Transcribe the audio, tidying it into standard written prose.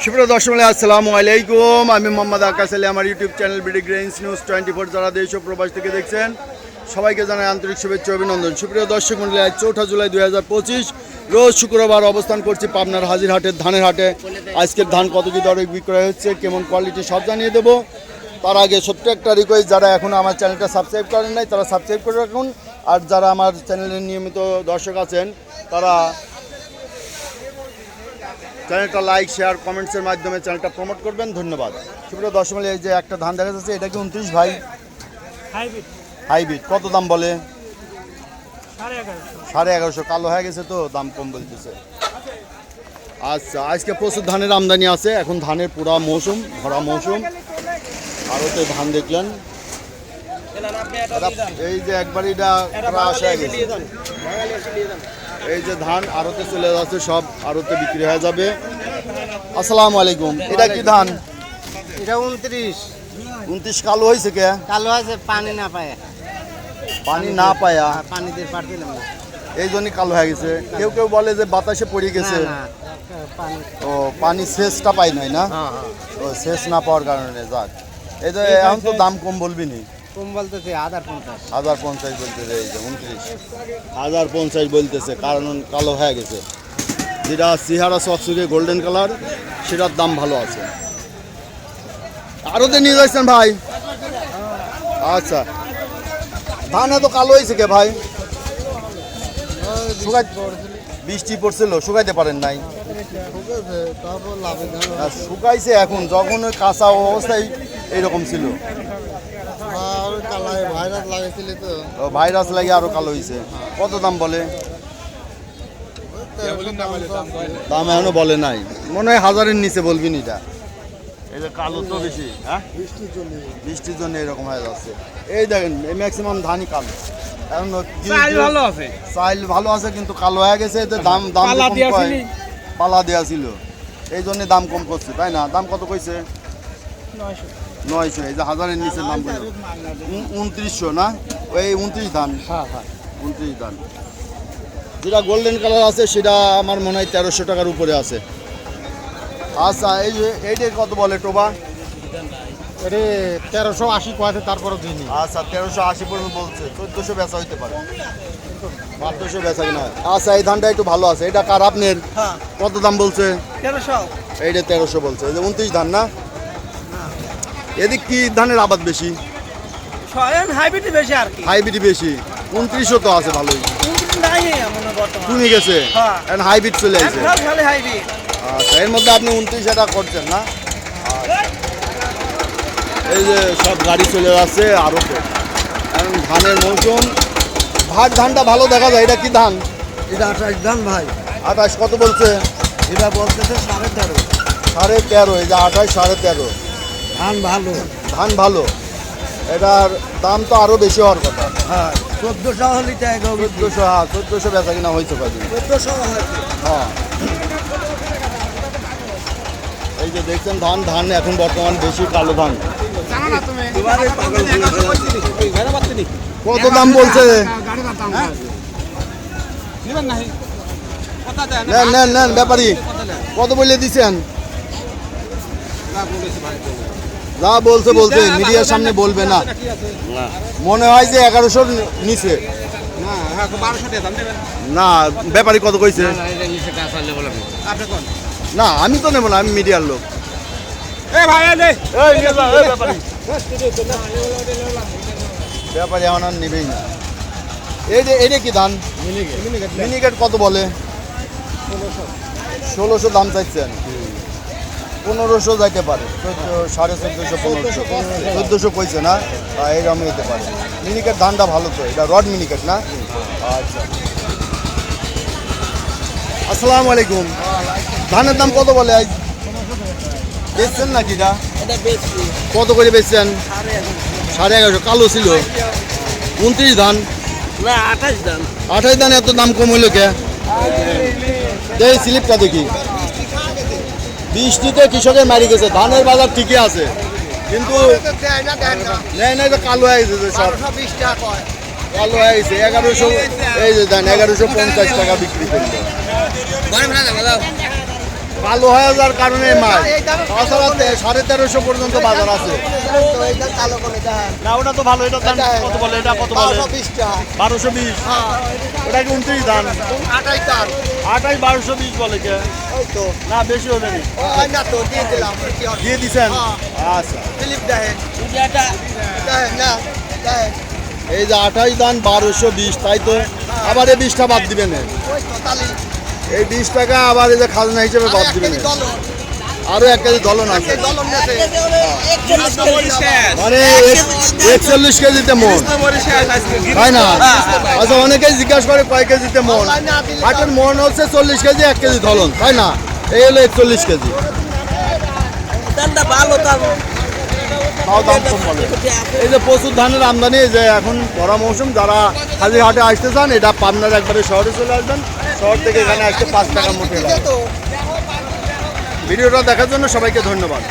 সুপ্রিয় দর্শক আসসালামু আলাইকুম। আমি মোহাম্মদ আকাশ আলী। আমার YouTube channel BD grains news 24 যারা দেশ ও প্রবাস থেকে দেখছেন সবাইকে জানাই আন্তরিক শুভেচ্ছা অভিনন্দন। সুপ্রিয় দর্শক মণ্ডলী, আজ 4 জুলাই 2025 রোজ শুক্রবার অবস্থান করছি পাবনার হাজিরহাটের ধানের হাটে। আজকের ধান কত কি দরে বিক্রয় হচ্ছে, কেমন কোয়ালিটি সব জানিয়ে দেবো। তার আগে ছোট্ট একটা রিকোয়েস্ট, যারা এখনও আমার চ্যানেলটা সাবস্ক্রাইব করেন নাই তারা সাবস্ক্রাইব করে রাখুন। আর যারা আমার চ্যানেলের নিয়মিত দর্শক আছেন তারা চ্যানেলটা লাইক শেয়ার কমেন্টসের মাধ্যমে চ্যানেলটা প্রমোট করবেন। ধন্যবাদ। সুপ্রিয় দর্শক, এই যে একটা ধান দেখা যাচ্ছে, এটা কি 29 ভাই? হাইব্রিড। কত দাম বলে? 1150। কালো হয়ে গেছে তো দাম কম বলতেছে। আচ্ছা, আজকে প্রচুর ধানের আমদানি আছে। এখন ধানের পুরা মৌসুম, ভরা মৌসুম। আরও তো ধান দেখলেন, এই যে একবার এটা হয়ে গেছে। এই যে ধান আড়তে চলে যাচ্ছে, সব আড়তে বিক্রি হয়ে যাবে। আসসালামু আলাইকুম। এটা কি ধান? এটা 29। 29 কালো হয়েছে কে? কালো আছে, পানি না পায়। পানি না পায়া পানি দিয়ে পারছিলাম না, এই জন্যই কালো হয়ে গেছে। কেউ কেউ বলে যে বাতাসে পড়ে গেছে। ও পানি সেচটা পাই নাই না? ও সেচ না পাওয়ার কারণে। যাক, এই যে এখন তো দাম কম বলবি নি? কম বলতেছে 1050। 1050 বলতেছে। এই যে 29 1050 বলতেছে, কারণ কালো হয়ে গেছে। যেটা চেহারা চকচকে গোল্ডেন কালার, সেটার দাম ভালো আছে। আরোতে নিয়ে যাচ্ছেন ভাই? আচ্ছা, ধান এত কালো হয়েছে কে ভাই? বৃষ্টি পড়ছিল, শুকাইতে পারেন নাই? শুকাইছে এখন, যখন ওই কাঁচা অবস্থায় এইরকম ছিল। ভাইরাস লাগে আরো কালো হয়েছে। কত দাম বলে? দাম এখনো বলে নাই, মনে হয় 1000-এর নিচে বলবি না। এই যে কালো তো বেশি, হ্যাঁ বৃষ্টির জন্য এরকম হয়ে যাচ্ছে। এই দেখেন, এই ম্যাক্সিমাম ধানই কালো। এখন চাইল ভালো আছে কিন্তু কালো হয়ে গেছে। দাম দাম পালা দেওয়া ছিল, এই জন্য দাম কম করছে, তাই না? দাম কত কইছে? 900। এই যে 1000-এর নিচে দাম বলল 2900 না? ওই 29 ধান। 29 ধান। যেটা গোল্ডেন কালার আছে সেটা আমার মনে হয় 1300 টাকার উপরে আছে। আচ্ছা, এই যে এইটার কত বলে টোবা? এটা 1380 কয়েছে, তারপরে দিইনি। আচ্ছা, 1380 পর্যন্ত বলছে। 1400 বেচা হইতে পারে, 1200 বেচা কিনা হয়। আচ্ছা, এই ধানটা একটু ভালো আছে। এটা কার আপনার? কত দাম বলছে? 1300। এইটা 1300 বলছে। এই যে 29 ধান না? এদিক কি ধানের আবাদ বেশি? হাইব্রিড বেশি আর কি। হাইব্রিড বেশি। 2900 তো আছে ভালোই। কমে গেছে, এখন হাইব্রিড চলে আসছে। আচ্ছা, এর মধ্যে আপনি 29 টাকা করছেন না? এই যে সব গাড়ি চলে যাচ্ছে আরো তো। এখন ধানের মৌসুম, ভাট ধানটা ভালো দেখা যায়। এটা কি ধান? এটা 28 ধান ভাই। 28 কত বলছে? এটা বলতেছে 13.5। 13.5। এই যে 28 13.5। ধান ভালো, ধান ভালো। এটার দাম তো আরো বেশি হওয়ার কথা। হ্যাঁ 1400 হলে 1400। হ্যাঁ 1400 বেচা কিনা হয়েছে কদিন। 1400 হ্যাঁ, এই যে দেখছেন ধান ধান এখন বর্তমান বেশি কালো ধান। কত দাম বলছে? নেন নেন নেন, ব্যাপারী কত বলে দিচ্ছেন? যা বলছে বলছে, মিডিয়ার সামনে বলবে না। মনে হয় যে 1100-র নিচে না। ব্যাপারী কত কইছে? না, আমি তো নেব না, আমি মিডিয়ার লোক। ব্যাপারী এখন আর নেবেই না। এইটা কি ধান? মিনিকেট কত বলে? 1600 দাম চাইছেন। 1500 যাইতে পারে। 1450, 1500, 1400 কইছে না? এইরকম হইতে পারে। মিনিকেট ধানটা ভালো তো, এটা রড মিনিকেট না? আচ্ছা, আসসালামু আলাইকুম। ধানের দাম কত বলে আজ? বেচছেন নাকি? কত করে বেচছেন? 1150। কালো ছিল 29 ধান না 28 ধান। 28 ধান এত দাম কম হইলো কে? এই স্লিপটা দেখি। বৃষ্টিতে কৃষকের মারি গেছে। ধানের বাজার ঠিকই আছে কিন্তু নেই নাই, তো কালো হয়ে গেছে সব। কালো হয়ে গেছে 1100। এই যে দেন 1150 টাকা বিক্রি করলো। কালো হয়ে যাওয়ার কারণে এই মাছ তাছাড়া 1350 পর্যন্ত বাজার আছে না ওটা তো ভালো এটা দাম কত বলে এটা কত বলে 1220 ওটা কি 29 দাম 28 1220 বলে কে না বেশি হবে না দিয়ে দিছেন আচ্ছা এই যে 28 দান 1220 তাই তো আবার এই 20টা বাদ দিবেন এই 20 টাকা আবার এই যে খাজনা হিসেবে বাদ দিবেন আরো 1 কেজি দলন আছে মানে 41 কেজিতে মন তাই না আচ্ছা অনেকেই জিজ্ঞাসা করে কয় কেজিতে মন হাটের মন হচ্ছে 40 কেজি 1 কেজি দলন তাই না এই হলো 41 কেজি ভালো দাম তাও দাম কম বলে এই যে প্রচুর ধানের আমদানি এই যে এখন ভরা মৌসুম যারা হাজিরহাটে আসতে চান এটা পাবনার একবারে শহরে চলে আসবেন শহর থেকে এখানে আসতে 5 টাকা মোটে লাগে ভিডিওটা দেখার জন্য সবাইকে ধন্যবাদ।